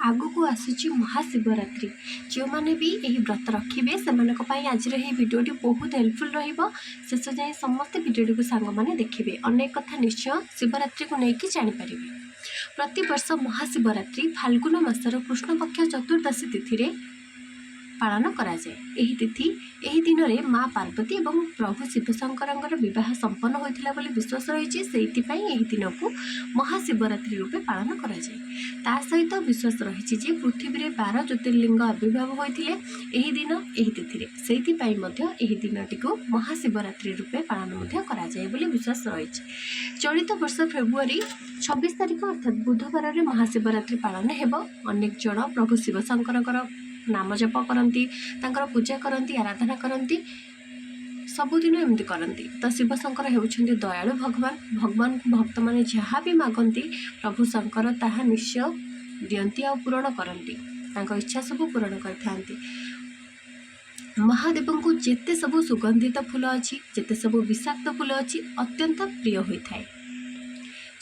आगु को आसुची महाशिवरात्रि जो मैंने भी यही व्रत रखिए से आज भिडियोटी बहुत हेल्पफुल रेष जाए समस्ते भिडियोटी को सांग मैंने देखिए अनेक कथा निश्चय शिवरात्रि को लेकिन जानीपर प्रति वर्ष महाशिवरात्रि फाल्गुन मासर कृष्ण पक्ष चतुर्दशी तिथि पालन करा जाए। एही तिथि एही दिन में माँ पार्वती और प्रभु शिवशंकर विवाह संपन्न होता बोली विश्वास रही है। दिन को महाशिवरात्रि रूपे पालन करा जाए। ता सहित विश्वास रही पृथ्वी में 12 ज्योतिर्लिंग आविर्भाव होते यही दिन यही तिथि से दिनटी को महाशिवरात्रि रूपे पालन करा जाए बोली विश्वास रही। चलित वर्ष फेब्रुआरी 26 तारिख अर्थात बुधवार में महाशिवरात्रि पालन हेब। अनेक जन प्रभु शिवशंकर नाम जप करती पूजा करती आराधना करती सबुदिन एमती करती। तो शिवशंकर होउछन्ति दयालु भगवान। भगवान को भक्त माने जहाँ भी मागती प्रभु शंकर ताहा निश्चय दियंती आ पूरण करती। तांको इच्छा सब पूरण करथांती। महादेव को जेते सब सुगंधित फूल अच्छी जेते सब विषाक्त फूल अच्छी अत्यंत प्रिय होता है।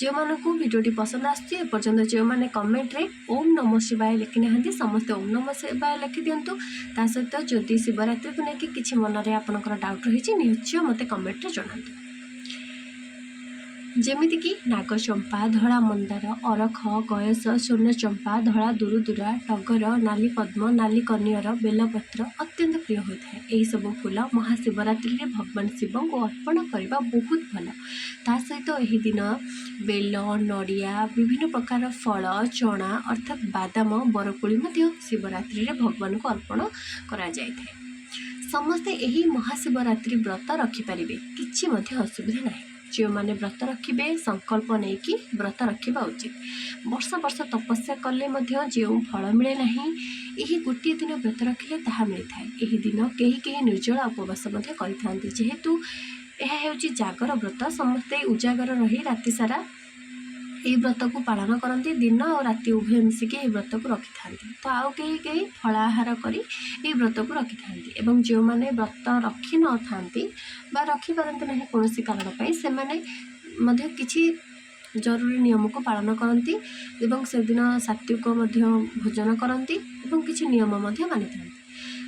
जो मानू भिडियोटी पसंद आपर्यंत जो मैंने कमेंट रे ओम नमः शिवाय लिखि ना समस्ते ओम नमः शिवाय लिखि दिंतु। ता सहित जदि शिवरात्रि को लेकिन किसी मन में आपंकर डाउट रही निश्चय मत कमेंट जनातु। जमीक नागचंपा धड़ा मंदार अरख गयस स्वर्ण चंपा धड़ा दुरुदुरा टगर नाली पद्म नाली कनियर बेलपत्र अत्यंत प्रिय होता है। यही सब फूल महाशिवरात्रि में भगवान शिव को अर्पण करने बहुत भल। ता सहित यही दिन बेल नड़िया विभिन्न प्रकार फल चना अर्थात बादाम बरकोली शिवरात्रि में भगवान को अर्पण करा जाए। समस्ते यही महाशिवरात्रि व्रत रखिपारे किसी असुविधा ना। जो मैंने व्रत रखिए संकल्प नहीं कि व्रत रखा उचित। वर्ष वर्ष तपस्या कले जो फल मिले ना यही गोटे दिन व्रत रखिले ताहा मिलता है। यही दिन कहीं निर्जला उपवास करते जेहेतु यह हूँ जागर व्रत समस्ते उजागर रही राति सारा यही व्रत को पालन करती। दिन और राति उभय मिसिक व्रत को रखि था। तो आउ कहीं फलाहार कर व्रत को रखि था। जो मैंने व्रत रखी न था रखी पारती ना कौन कारण से किसी जरूरी नियम को पालन करती से दिन सात्विक भोजन करती किसी नियम मानि था।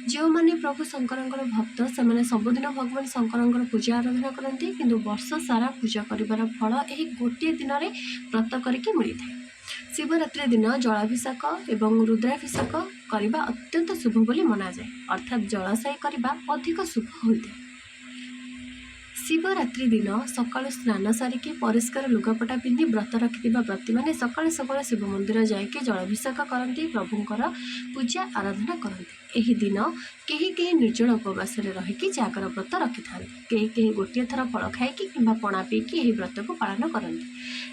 जो मैंने प्रभु शंकर भक्त से सबुदिन भगवान शंकर पूजा आराधना करती किंतु वर्ष सारा पूजा करिबार फल यही गोटे दिन में व्रत करके मिलता है। शिवरात्रि दिन जलाभिषेक एवं रुद्राभिषेक करने अत्यंत शुभ बोली मना जाए अर्थात जलाशय करने अधिक शुभ होता है। शिवरात्रि दिन सकाल स्नान सारिकी परिष्कार लुगापटा पिंधि व्रत रखि व्रती मैंने सकाल सकाल शिव मंदिर जाके जलाभिषेक करती प्रभुंकर पूजा आराधना करती। यही दिन कहीं निर्जल उपवास रहीकि जागर व्रत रखि था। कहीं गोटे थर फल खाई पणा पीकी यही व्रत को पालन करती।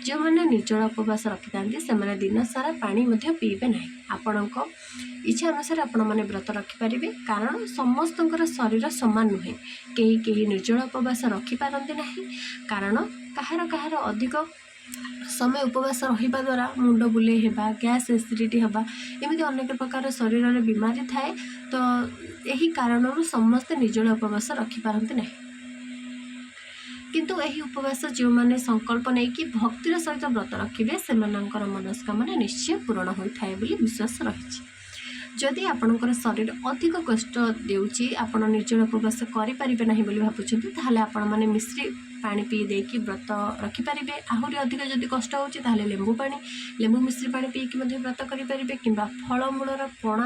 जो मैंने निर्जल उपवास रखि था से दिन सारा पानी पीबे ना। आपण इच्छा अनुसार आपण मैंने व्रत रखिपारे कारण समस्त शरीर सामान नुहे। कहीं निर्जल उपवास रखिपारती ना कारण कहार कहार अधिक समय उपवास रहिबा द्वारा मुंड बुले हेबा गैस एसिडिटी हेबा एमती अनेक प्रकार शरीर में बीमारी थाए। तो यही कारण समस्ते निर्जल उपवास रखिपारती ना किंतु यही उपवास जो मैंने संकल्प नहीं कि भक्तिर सहित व्रत रखिए से मनस्कामना निश्चय पूरण होता है बोली विश्वास रही। जदि आपणकर शरीर अधिक कष्ट देउची आपण निर्जल उपवास करें ना बोली भावुंट ताहले आपण माने मिश्री पानी पी देकी व्रत रखिपारे। आहरी अधिक जदि कष्ट होता लेंबू मिश्री पानी पीकी व्रत करें कि फलमूलर पणा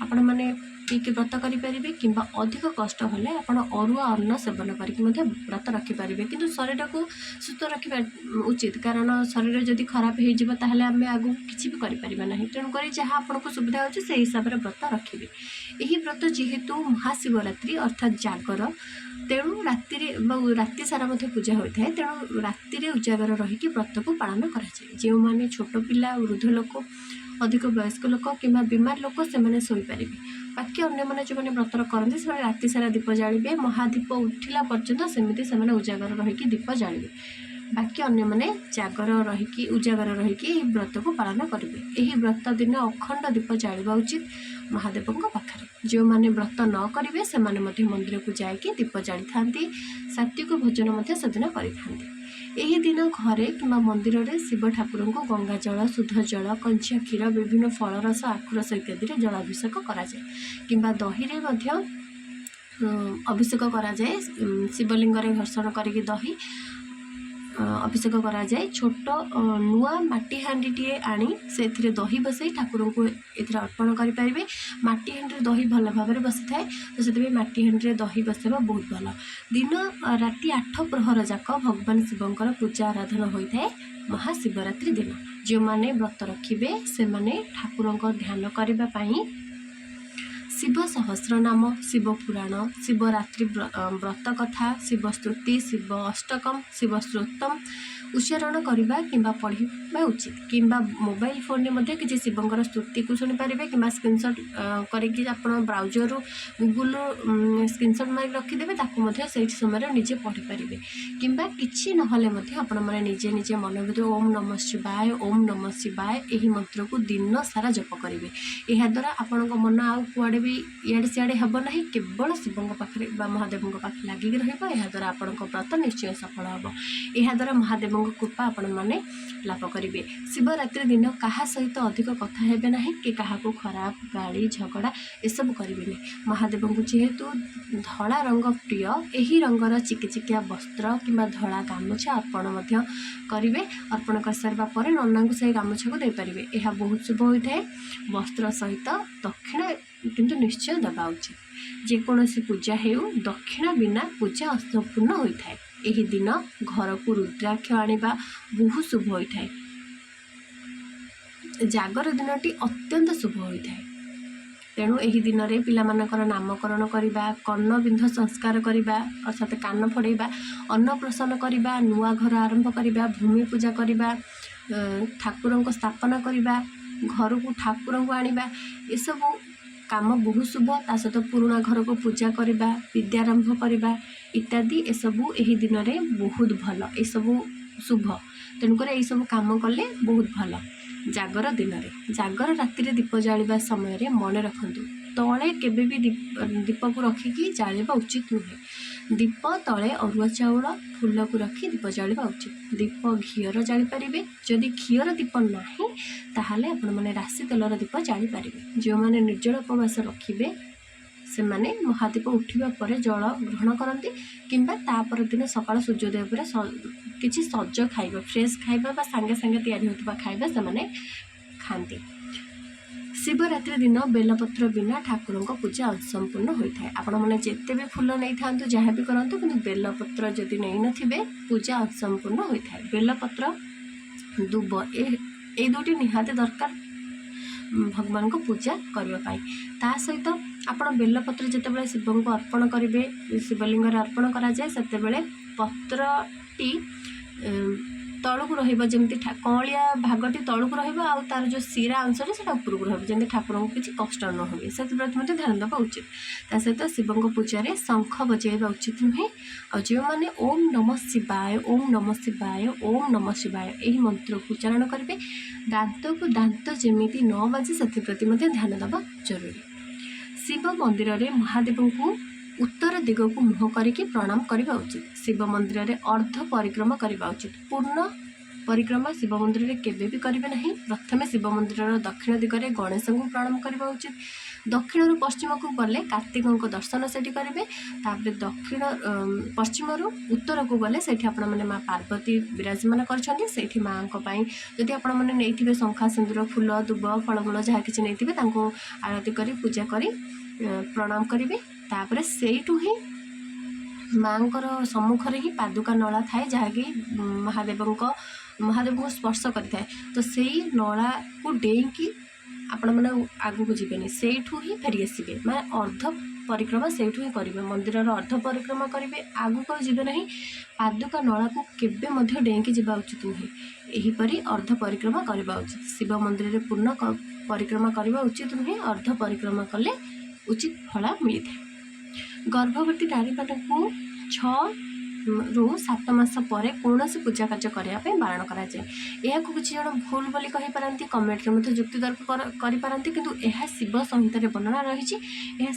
आपण माने पीकी व्रत करें कि अधिक कष्ट हेल्ले आप अरुआ अन्न सेवन करके व्रत रखिपारे। किंतु शरीर को सुस्थ रखा उचित कारण शरीर जदि खराब हो आम आगू किसी भी करें ना। तेणुक जहाँ आपको सुविधा अच्छे से हिसाब से व्रत रखिए। यही व्रत जेहेतु महाशिवरात्रि अर्थात जागर तेणु राति सारा पूजा होता है। तेणु राति उजागर रहीकि व्रत को पालन कराए। जो मैंने छोट पिला वृद्ध लोक अधिक वयस्क लोक कि बीमार लोक से शोपारे। बाकी अन्य मैंने जो मैंने व्रत करते से राति सारा दीप जालिबे महादीप उठिला पर्यंत सेमती से उजागर रहीकि दीप जालिबे। बाकी अन्य मैंने जागर रहीकि उजागर रहीकि व्रत को पालन करेंगे। यही व्रत दिन अखंड दीप जालिबा उचित महादेव पाखे। जो मैंने व्रत न करेंगे से मंदिर को जाकि दीप जाली था सात्विक भोजन से दिन करें। ଏହି ଦିନ ଘରେ କିମ୍ବା ମନ୍ଦିରରେ ଶିବ ଠାକୁରଙ୍କୁ ଗଙ୍ଗା ଜଳ, ଶୁଦ୍ଧ ଜଳ, କଞ୍ଚା କ୍ଷୀର, ବିଭିନ୍ନ ଫଳରସ, ଆଖୁରସ ଇତ୍ୟାଦିରେ ଜଳାଭିଷେକ କରାଯାଏ କିମ୍ବା ଦହିରେ ମଧ୍ୟ ଅଭିଷେକ କରାଯାଏ। ଶିବଲିଙ୍ଗରେ ଘର୍ଷଣ କରିକି ଦହି ଅଭିଷେକ କରାଯାଏ। ଛୋଟ ନୂଆ ମାଟି ହାଣ୍ଡିଟିଏ ଆଣି ସେଥିରେ ଦହି ବସାଇ ଠାକୁରଙ୍କୁ ଏଥିରେ ଅର୍ପଣ କରିପାରିବେ। ମାଟି ହାଣ୍ଡିରେ ଦହି ଭଲ ଭାବରେ ବସିଥାଏ, ତ ସେଥିପାଇଁ ମାଟି ହାଣ୍ଡିରେ ଦହି ବସାଇବା ବହୁତ ଭଲ। ଦିନ ରାତି 8 ପ୍ରହର ଯାକ ଭଗବାନ ଶିବଙ୍କର ପୂଜା ଆରାଧନା ହୋଇଥାଏ। ମହାଶିବରାତ୍ରି ଦିନ ଯେଉଁମାନେ ବ୍ରତ ରଖିବେ ସେମାନେ ଠାକୁରଙ୍କ ଧ୍ୟାନ କରିବା ପାଇଁ ଶିବ ସହସ୍ରନାମ, ଶିବ ପୁରାଣ, ଶିବରାତ୍ରି ବ୍ରତ କଥା, ଶିବ ସ୍ତୁତି, ଶିବ ଅଷ୍ଟକମ, ଶିବ ସ୍ତୋତ୍ରମ ଉଚ୍ଚାରଣ କରିବା କିମ୍ବା ପଢ଼ିବା ଉଚିତ। କିମ୍ବା ମୋବାଇଲ ଫୋନରେ ମଧ୍ୟ କିଛି ଶିବଙ୍କର ସ୍ତୁତିକୁ ଶୁଣିପାରିବେ କିମ୍ବା ସ୍କ୍ରିନଶଟ୍ କରିକି ଆପଣ ବ୍ରାଉଜରରୁ ଗୁଗୁଲରୁ ସ୍କ୍ରିନଶଟ୍ ମାରି ରଖିଦେବେ, ତାକୁ ମଧ୍ୟ ସେଇ ସମୟରେ ନିଜେ ପଢ଼ିପାରିବେ। କିମ୍ବା କିଛି ନହେଲେ ମଧ୍ୟ ଆପଣମାନେ ନିଜେ ନିଜେ ମନ ଭିତରେ ଓମ୍ ନମଃ ଶିବାୟ, ଓମ୍ ନମଃ ଶିବାୟ ଏହି ମନ୍ତ୍ରକୁ ଦିନ ସାରା ଜପ କରିବେ। ଏହାଦ୍ୱାରା ଆପଣଙ୍କ ମନ ଆଉ କୁଆଡ଼େ ବି ଇଆଡ଼େ ସିଆଡ଼େ ହେବ ନାହିଁ, କେବଳ ଶିବଙ୍କ ପାଖରେ ବା ମହାଦେବଙ୍କ ପାଖରେ ଲାଗିକି ରହିବ। ଏହାଦ୍ୱାରା ଆପଣଙ୍କ ବ୍ରତ ନିଶ୍ଚୟ ସଫଳ ହେବ। ଏହାଦ୍ୱାରା ମହାଦେବଙ୍କ କୃପା ଆପଣମାନେ ଲାଭ କରିବେ। ଶିବରାତ୍ରି ଦିନ କାହା ସହିତ ଅଧିକ କଥା ହେବେ ନାହିଁ କି କାହାକୁ ଖରାପ ଗାଳି ଝଗଡ଼ା ଏସବୁ କରିବେନି। ମହାଦେବଙ୍କୁ ଯେହେତୁ ଧଳା ରଙ୍ଗ ପ୍ରିୟ, ଏହି ରଙ୍ଗର ଚିକିଚିକିଆ ବସ୍ତ୍ର କିମ୍ବା ଧଳା ଗାମୁଛା ଅର୍ପଣ ମଧ୍ୟ କରିବେ। ଅର୍ପଣ କରିସାରିବା ପରେ ନନାଙ୍କୁ ସେହି ଗାମୁଛାକୁ ଦେଇପାରିବେ। ଏହା ବହୁତ ଶୁଭ ହୋଇଥାଏ। ବସ୍ତ୍ର ସହିତ ଦକ୍ଷିଣା କିନ୍ତୁ ନିଶ୍ଚୟ ଦେବା ଉଚିତ। ଯେକୌଣସି ପୂଜା ହେଉ ଦକ୍ଷିଣା ବିନା ପୂଜା ଅସମ୍ପୂର୍ଣ୍ଣ ହୋଇଥାଏ। ଏହି ଦିନ ଘରକୁ ରୁଦ୍ରାକ୍ଷ ଆଣିବା ବହୁ ଶୁଭ ହୋଇଥାଏ। ଜାଗର ଦିନଟି ଅତ୍ୟନ୍ତ ଶୁଭ ହୋଇଥାଏ। ତେଣୁ ଏହି ଦିନରେ ପିଲାମାନଙ୍କର ନାମକରଣ କରିବା, କର୍ଣ୍ଣବିନ୍ଧ ସଂସ୍କାର କରିବା ଅର୍ଥାତ୍ କାନ ଫଡ଼େଇବା, ଅନ୍ନପ୍ରସନ୍ନ କରିବା, ନୂଆ ଘର ଆରମ୍ଭ କରିବା, ଭୂମି ପୂଜା କରିବା, ଠାକୁରଙ୍କ ସ୍ଥାପନା କରିବା, ଘରକୁ ଠାକୁରଙ୍କୁ ଆଣିବା ଏସବୁ କାମ ବହୁତ ଶୁଭ। ତା ସହିତ ପୁରୁଣା ଘରକୁ ପୂଜା କରିବା, ବିଦ୍ୟାରମ୍ଭ କରିବା ଇତ୍ୟାଦି ଏସବୁ ଏହି ଦିନରେ ବହୁତ ଭଲ, ଏସବୁ ଶୁଭ। ତେଣୁକରି ଏହିସବୁ କାମ କଲେ ବହୁତ ଭଲ। ଜାଗର ଦିନରେ, ଜାଗର ରାତିରେ ଦୀପ ଜାଳିବା ସମୟରେ ମନେ ରଖନ୍ତୁ ତଳେ କେବେ ବି ଦୀପକୁ ରଖିକି ଜାଳିବା ଉଚିତ ନୁହେଁ। ଦୀପ ତଳେ ଅରୁଆ ଚାଉଳ ଫୁଲକୁ ରଖି ଦୀପ ଜାଳିବା ଉଚିତ। ଦୀପ ଘିଅର ଜାଳିପାରିବେ। ଯଦି ଘିଅର ଦୀପ ନାହିଁ ତାହେଲେ ଆପଣମାନେ ରାଶି ତେଲର ଦୀପ ଜାଳିପାରିବେ। ଯେଉଁମାନେ ନିର୍ଜଳ ଉପବାସ ରଖିବେ ସେମାନେ ମହାଦୀପ ଉଠିବା ପରେ ଜଳ ଗ୍ରହଣ କରନ୍ତି କିମ୍ବା ତା ପରଦିନ ସକାଳ ସୂର୍ଯ୍ୟୋଦୟ ପରେ କିଛି ସଜ ଖାଇବା, ଫ୍ରେଶ୍ ଖାଇବା ବା ସାଙ୍ଗେ ସାଙ୍ଗେ ତିଆରି ହେଉଥିବା ଖାଇବା ସେମାନେ ଖାଆନ୍ତି। ଶିବରାତ୍ରି ଦିନ ବେଲପତ୍ର ବିନା ଠାକୁରଙ୍କ ପୂଜା ଅସମ୍ପୂର୍ଣ୍ଣ ହୋଇଥାଏ। ଆପଣମାନେ ଯେତେ ବି ଫୁଲ ନେଇଥାନ୍ତୁ, ଯାହା ବି କରନ୍ତୁ, କିନ୍ତୁ ବେଲପତ୍ର ଯଦି ନେଇନଥିବେ ପୂଜା ଅସମ୍ପୂର୍ଣ୍ଣ ହୋଇଥାଏ। ବେଲପତ୍ର, ଦୁବ ଏଇ ଦୁଇଟି ନିହାତି ଦରକାର ଭଗବାନଙ୍କ ପୂଜା କରିବା ପାଇଁ। ତା ସହିତ ଆପଣ ବେଲପତ୍ର ଯେତେବେଳେ ଶିବଙ୍କୁ ଅର୍ପଣ କରିବେ, ଶିବଲିଙ୍ଗରେ ଅର୍ପଣ କରାଯାଏ, ସେତେବେଳେ ପତ୍ରଟି ତଳକୁ ରହିବ, ଯେମିତି କଅଁଳିଆ ଭାଗଟି ତଳକୁ ରହିବ ଆଉ ତାର ଯେଉଁ ଶିରା ଅଂଶଟି ସେଟା ଉପରକୁ ରହିବ, ଯେମିତି ଠାକୁରଙ୍କୁ କିଛି କଷ୍ଟ ନ ହୁଏ, ସେଥିପ୍ରତି ମଧ୍ୟ ଧ୍ୟାନ ଦେବା ଉଚିତ। ତା ସହିତ ଶିବଙ୍କ ପୂଜାରେ ଶଙ୍ଖ ବଜାଇବା ଉଚିତ ନୁହେଁ। ଆଉ ଯେଉଁମାନେ ଓମ୍ ନମଃ ଶିବାୟ, ଓମ୍ ନମଃ ଶିବାୟ, ଓମ୍ ନମଃ ଶିବାୟ ଏହି ମନ୍ତ୍ରକୁ ଉଚ୍ଚାରଣ କରିବେ, ଦାନ୍ତକୁ ଦାନ୍ତ ଯେମିତି ନ ବାଜେ ସେଥିପ୍ରତି ମଧ୍ୟ ଧ୍ୟାନ ଦେବା ଜରୁରୀ। ଶିବ ମନ୍ଦିରରେ ମହାଦେବଙ୍କୁ ଉତ୍ତର ଦିଗକୁ ମୁହଁ କରିକି ପ୍ରଣାମ କରିବା ଉଚିତ। ଶିବ ମନ୍ଦିରରେ ଅର୍ଦ୍ଧ ପରିକ୍ରମା କରିବା ଉଚିତ। ପୂର୍ଣ୍ଣ ପରିକ୍ରମା ଶିବ ମନ୍ଦିରରେ କେବେ ବି କରିବେ ନାହିଁ। ପ୍ରଥମେ ଶିବ ମନ୍ଦିରର ଦକ୍ଷିଣ ଦିଗରେ ଗଣେଶଙ୍କୁ ପ୍ରଣାମ କରିବା ଉଚିତ। ଦକ୍ଷିଣରୁ ପଶ୍ଚିମକୁ ଗଲେ କାର୍ତ୍ତିକଙ୍କ ଦର୍ଶନ ସେଠି କରିବେ। ତାପରେ ପଶ୍ଚିମରୁ ଉତ୍ତରକୁ ଗଲେ ସେଇଠି ଆପଣମାନେ ମା ପାର୍ବତୀ ବିରାଜମାନ କରିଛନ୍ତି। ସେଇଠି ମାଆଙ୍କ ପାଇଁ ଯଦି ଆପଣମାନେ ନେଇଥିବେ ଶଙ୍ଖା, ସିନ୍ଦୁର, ଫୁଲ, ଦୁବ, ଫଳମୂଳ ଯାହା କିଛି ନେଇଥିବେ ତାଙ୍କୁ ଆଳତି କରି ପୂଜା କରି ପ୍ରଣାମ କରିବେ। ତାପରେ ସେଇଠୁ ହିଁ ମାଆଙ୍କର ସମ୍ମୁଖରେ ହିଁ ପାଦୁକା ନଳା ଥାଏ, ଯାହାକି ମହାଦେବଙ୍କୁ ସ୍ପର୍ଶ କରିଥାଏ। ତ ସେଇ ନଳାକୁ ଡେଇଁକି ଆପଣମାନେ ଆଗକୁ ଯିବେନି, ସେଇଠୁ ହିଁ ଫେରିଆସିବେ। ମାନେ ଅର୍ଦ୍ଧ ପରିକ୍ରମା ସେଇଠୁ ହିଁ କରିବେ। ମନ୍ଦିରର ଅର୍ଦ୍ଧ ପରିକ୍ରମା କରିବେ, ଆଗକୁ ଆଉ ଯିବେ ନାହିଁ। ପାଦୁକା ନଳାକୁ କେବେ ମଧ୍ୟ ଡେଇଁକି ଯିବା ଉଚିତ ନୁହେଁ। ଏହିପରି ଅର୍ଦ୍ଧ ପରିକ୍ରମା କରିବା ଉଚିତ। ଶିବ ମନ୍ଦିରରେ ପୂର୍ଣ୍ଣ ପରିକ୍ରମା କରିବା ଉଚିତ ନୁହେଁ। ଅର୍ଦ୍ଧ ପରିକ୍ରମା କଲେ ଉଚିତ ଫଳ ମିଳିଥାଏ। ଗର୍ଭବତୀ ନାରୀମାନଙ୍କୁ 6ରୁ 7 ମାସ ପରେ କୌଣସି ପୂଜା କାର୍ଯ୍ୟ କରିବା ପାଇଁ ବାରଣ କରାଯାଏ। ଏହାକୁ କିଛି ଜଣ ଭୁଲ ବୋଲି କହିପାରନ୍ତି, କମେଣ୍ଟରେ ମଧ୍ୟ ଯୁକ୍ତି ତର୍କ କରିପାରନ୍ତି, କିନ୍ତୁ ଏହା ଶିବ ସଂହିତାରେ ବର୍ଣ୍ଣନା ରହିଛି। ଏହା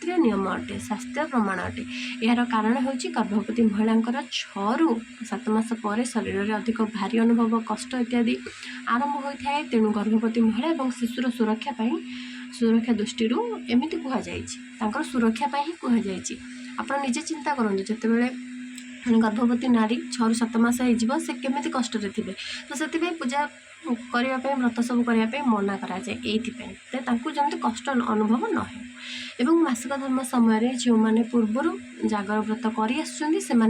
शास्त्रीय नियम अटे, शास्त्रीय प्रमाण अटे। यार कारण होची गर्भवती महिलांकर 6 ରୁ 7 मास पर शरीर में अधिक भारी अनुभव, कष्ट इत्यादि आरंभ होता है। तेणु गर्भवती महिला और शिशुर सुरक्षा दृष्टि एमती कहुई सुरक्षा ही कहुई। आप निजे चिंता करूँ जितेबाला गर्भवती नारी 6 ରୁ 7 मास हो से केमी कष्ट थे, तो से पूजा करने व्रत सब करने मना कराए जमी कष्ट अनुभव न हो। एवं मासिक धर्म समय जो मैंने पूर्वर जागर व्रत कर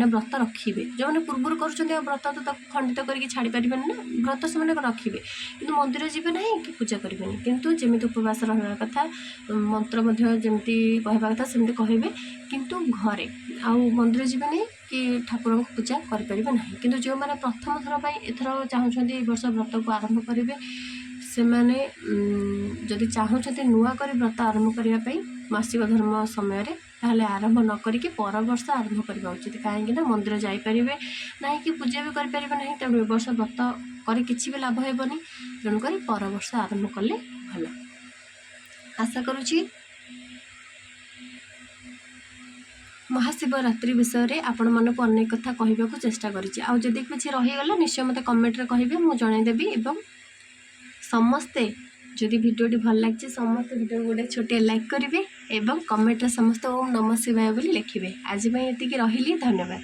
व्रत रखिए, जो मैंने पूर्वर कर व्रत तो खंडित करके छाड़ी पारे ना, व्रत से रखिए कि मंदिर जी ना कि पूजा करेंगे, किंतु जमी उपवास रहा कथा मंत्र जमी कहवा कथा सेमती कहे, किंतु घरे आउ मंदिर जी ना कि ठाकुर को पूजा करें ना। किंतु जो मैंने प्रथम थर पर एथर चाहते वर्ष व्रत को आरंभ करेंगे से मैंने जदि चाहते नुआ कर व्रत आरंभ करने मासिक धर्म समय ताहले आरंभ न करिके पर वर्ष आरंभ करवा उचित, कहीं मंदिर जापरें ना कि पूजा भी करें ना। तेणु ए वर्ष व्रत कर किसी भी लाभ हेबनी, तेणुक पर वर्ष आरंभ कले भल। आशा करुँची महाशिवरात्रि विषय में आपण मानक अनेक कथा कहबा को चेष्टा करिछि। आउ जदि किछि रहीगला निश्चय मते कमेंट रे कहिबे, मु जणाइदेबी। एवं समस्ते जदि वीडियोटी भल लगे समस्त वीडियो गोटे छोटे लाइक करेंगे और कमेंट समस्त ओम नमः शिवाय बोली लिखिए। आज मैं ये रही, धन्यवाद।